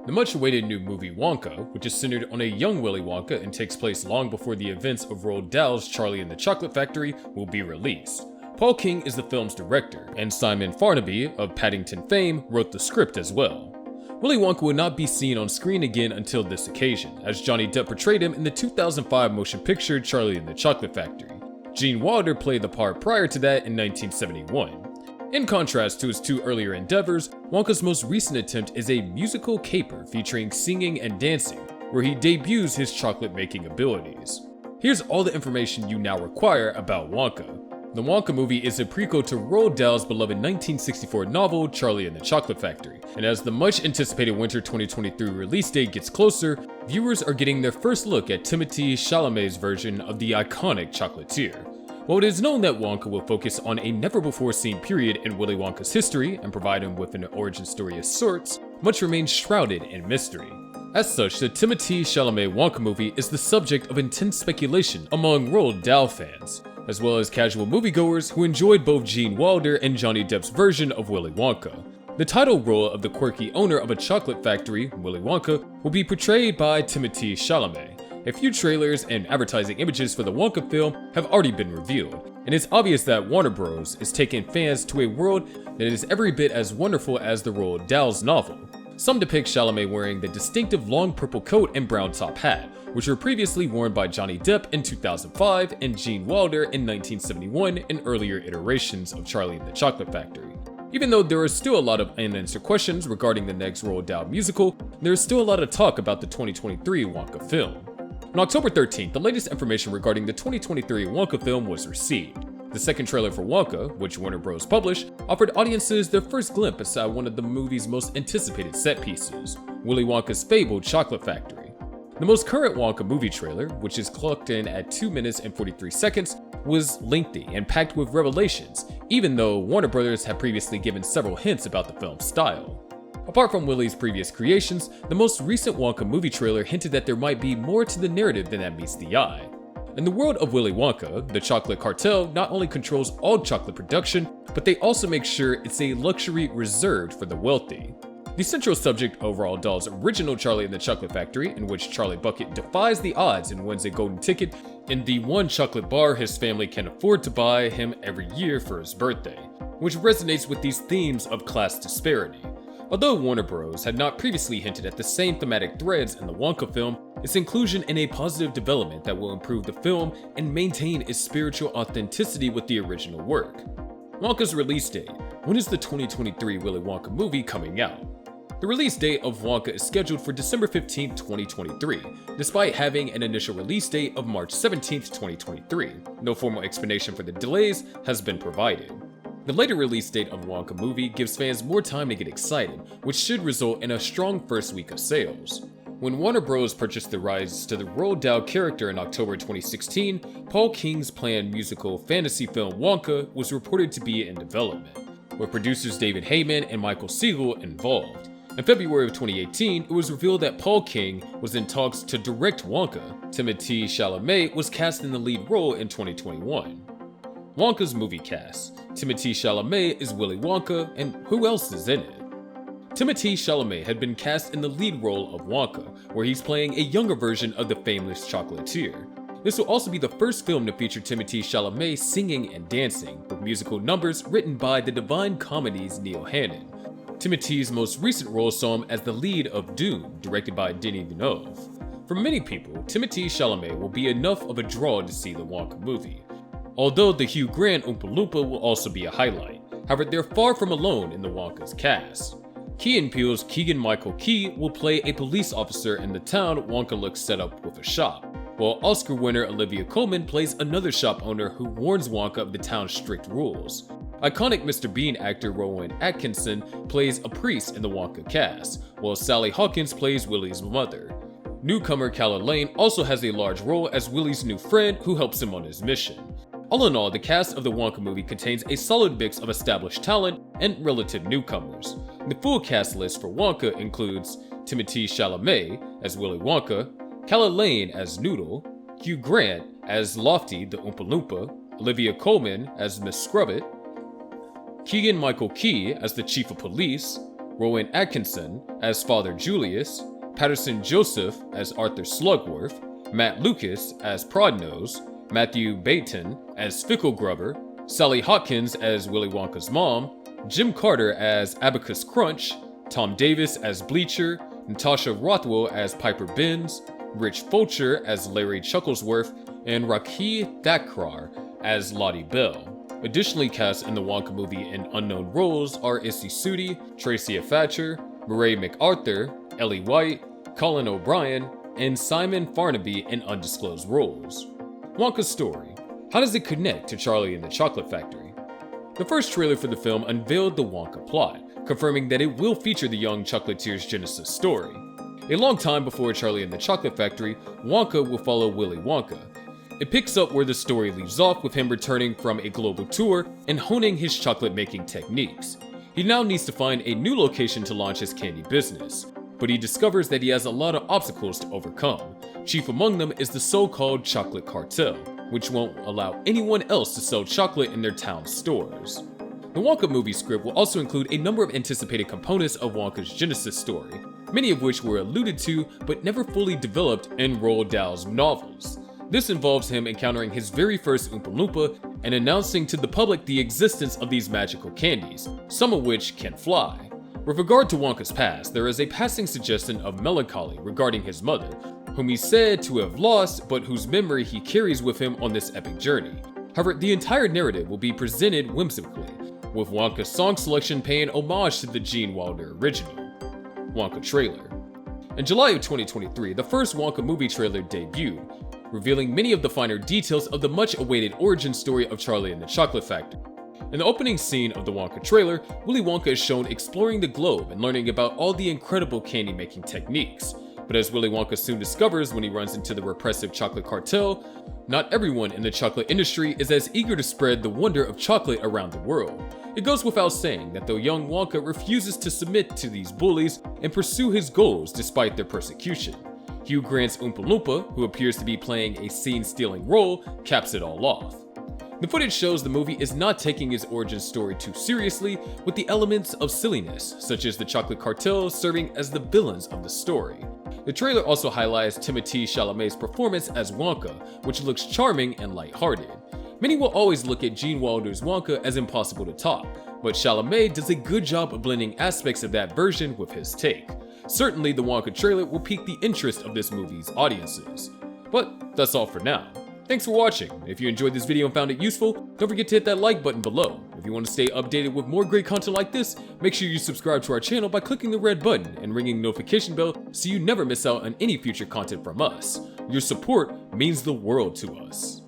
The much-awaited new movie Wonka, which is centered on a young Willy Wonka and takes place long before the events of Roald Dahl's Charlie and the Chocolate Factory, will be released. Paul King is the film's director, and Simon Farnaby of Paddington fame wrote the script as well. Willy Wonka would not be seen on screen again until this occasion, as Johnny Depp portrayed him in the 2005 motion picture Charlie and the Chocolate Factory. Gene Wilder played the part prior to that in 1971. In contrast to his two earlier endeavors, Wonka's most recent attempt is a musical caper featuring singing and dancing, where he debuts his chocolate-making abilities. Here's all the information you now require about Wonka. The Wonka movie is a prequel to Roald Dahl's beloved 1964 novel Charlie and the Chocolate Factory, and as the much-anticipated winter 2023 release date gets closer, viewers are getting their first look at Timothée Chalamet's version of the iconic chocolatier. While it is known that Wonka will focus on a never-before-seen period in Willy Wonka's history and provide him with an origin story of sorts, much remains shrouded in mystery. As such, the Timothée Chalamet Wonka movie is the subject of intense speculation among Roald Dahl fans, as well as casual moviegoers who enjoyed both Gene Wilder and Johnny Depp's version of Willy Wonka. The title role of the quirky owner of a chocolate factory, Willy Wonka, will be portrayed by Timothée Chalamet. A few trailers and advertising images for the Wonka film have already been revealed, and it's obvious that Warner Bros. Is taking fans to a world that is every bit as wonderful as the Roald Dahl's novel. Some depict Chalamet wearing the distinctive long purple coat and brown top hat, which were previously worn by Johnny Depp in 2005 and Gene Wilder in 1971 in earlier iterations of Charlie and the Chocolate Factory. Even though there are still a lot of unanswered questions regarding the next Roald Dahl musical, there is still a lot of talk about the 2023 Wonka film. On October 13th, the latest information regarding the 2023 Wonka film was received. The second trailer for Wonka, which Warner Bros. Published, offered audiences their first glimpse inside one of the movie's most anticipated set pieces, Willy Wonka's fabled chocolate factory. The most current Wonka movie trailer, which is clocked in at 2 minutes and 43 seconds, was lengthy and packed with revelations, even though Warner Bros. Had previously given several hints about the film's style. Apart from Willy's previous creations, the most recent Wonka movie trailer hinted that there might be more to the narrative than that meets the eye. In the world of Willy Wonka, the chocolate cartel not only controls all chocolate production, but they also make sure it's a luxury reserved for the wealthy. The central subject of Roald Dahl's original Charlie and the Chocolate Factory, in which Charlie Bucket defies the odds and wins a golden ticket in the one chocolate bar his family can afford to buy him every year for his birthday, which resonates with these themes of class disparity. Although Warner Bros. Had not previously hinted at the same thematic threads in the Wonka film, its inclusion in a positive development that will improve the film and maintain its spiritual authenticity with the original work. Wonka's release date. When is the 2023 Willy Wonka movie coming out? The release date of Wonka is scheduled for December 15, 2023, despite having an initial release date of March 17, 2023. No formal explanation for the delays has been provided. The later release date of the Wonka movie gives fans more time to get excited, which should result in a strong first week of sales. When Warner Bros. Purchased the rights to the Roald Dahl character in October 2016, Paul King's planned musical fantasy film Wonka was reported to be in development, with producers David Heyman and Michael Siegel involved. In February of 2018, it was revealed that Paul King was in talks to direct Wonka. Timothée Chalamet was cast in the lead role in 2021. Wonka's movie cast. Timothée Chalamet is Willy Wonka, and who else is in it? Timothée Chalamet had been cast in the lead role of Wonka, where he's playing a younger version of the famous chocolatier. This will also be the first film to feature Timothée Chalamet singing and dancing, with musical numbers written by the Divine Comedy's Neil Hannon. Timothée's most recent role saw him as the lead of Dune, directed by Denis Villeneuve. For many people, Timothée Chalamet will be enough of a draw to see the Wonka movie. Although the Hugh Grant Oompa Loompa will also be a highlight. However, they're far from alone in the Wonka's cast. Key and Peele's Keegan-Michael Key will play a police officer in the town Wonka looks set up with a shop, while Oscar winner Olivia Colman plays another shop owner who warns Wonka of the town's strict rules. Iconic Mr. Bean actor Rowan Atkinson plays a priest in the Wonka cast, while Sally Hawkins plays Willy's mother. Newcomer Calla Lane also has a large role as Willy's new friend who helps him on his mission. All in all, the cast of the Wonka movie contains a solid mix of established talent and relative newcomers. The full cast list for Wonka includes Timothée Chalamet as Willy Wonka, Calla Lane as Noodle, Hugh Grant as Lofty the Oompa Loompa, Olivia Colman as Miss Scrubbit, Keegan-Michael Key as the Chief of Police, Rowan Atkinson as Father Julius, Patterson Joseph as Arthur Slugworth, Matt Lucas as Prodnose, Matthew Bateton as Ficklegrubber, Sally Hawkins as Willy Wonka's mom, Jim Carter as Abacus Crunch, Tom Davis as Bleacher, Natasha Rothwell as Piper Binns, Rich Fulcher as Larry Chucklesworth, and Rakhi Thakrar as Lottie Bell. Additionally cast in the Wonka movie in unknown roles are Issy Sudi, Tracia Thatcher, Murray MacArthur, Ellie White, Colin O'Brien, and Simon Farnaby in undisclosed roles. Wonka's story. How does it connect to Charlie and the Chocolate Factory? The first trailer for the film unveiled the Wonka plot, confirming that it will feature the young chocolatier's genesis story. A long time before Charlie and the Chocolate Factory, Wonka will follow Willy Wonka. It picks up where the story leaves off with him returning from a global tour and honing his chocolate-making techniques. He now needs to find a new location to launch his candy business, but he discovers that he has a lot of obstacles to overcome. Chief among them is the so-called chocolate cartel, which won't allow anyone else to sell chocolate in their town stores. The Wonka movie script will also include a number of anticipated components of Wonka's genesis story, many of which were alluded to but never fully developed in Roald Dahl's novels. This involves him encountering his very first Oompa Loompa and announcing to the public the existence of these magical candies, some of which can fly. With regard to Wonka's past, there is a passing suggestion of melancholy regarding his mother, whom he's said to have lost but whose memory he carries with him on this epic journey. However, the entire narrative will be presented whimsically, with Wonka's song selection paying homage to the Gene Wilder original. Wonka trailer. In July of 2023, the first Wonka movie trailer debuted, revealing many of the finer details of the much-awaited origin story of Charlie and the Chocolate Factory. In the opening scene of the Wonka trailer, Willy Wonka is shown exploring the globe and learning about all the incredible candy-making techniques. But as Willy Wonka soon discovers when he runs into the repressive chocolate cartel, not everyone in the chocolate industry is as eager to spread the wonder of chocolate around the world. It goes without saying that the young Wonka refuses to submit to these bullies and pursue his goals despite their persecution. Hugh Grant's Oompa Loompa, who appears to be playing a scene-stealing role, caps it all off. The footage shows the movie is not taking its origin story too seriously, with the elements of silliness, such as the chocolate cartel serving as the villains of the story. The trailer also highlights Timothée Chalamet's performance as Wonka, which looks charming and lighthearted. Many will always look at Gene Wilder's Wonka as impossible to top, but Chalamet does a good job of blending aspects of that version with his take. Certainly, the Wonka trailer will pique the interest of this movie's audiences. But that's all for now. Thanks for watching. If you enjoyed this video and found it useful, don't forget to hit that like button below. If you want to stay updated with more great content like this, make sure you subscribe to our channel by clicking the red button and ringing the notification bell so you never miss out on any future content from us. Your support means the world to us.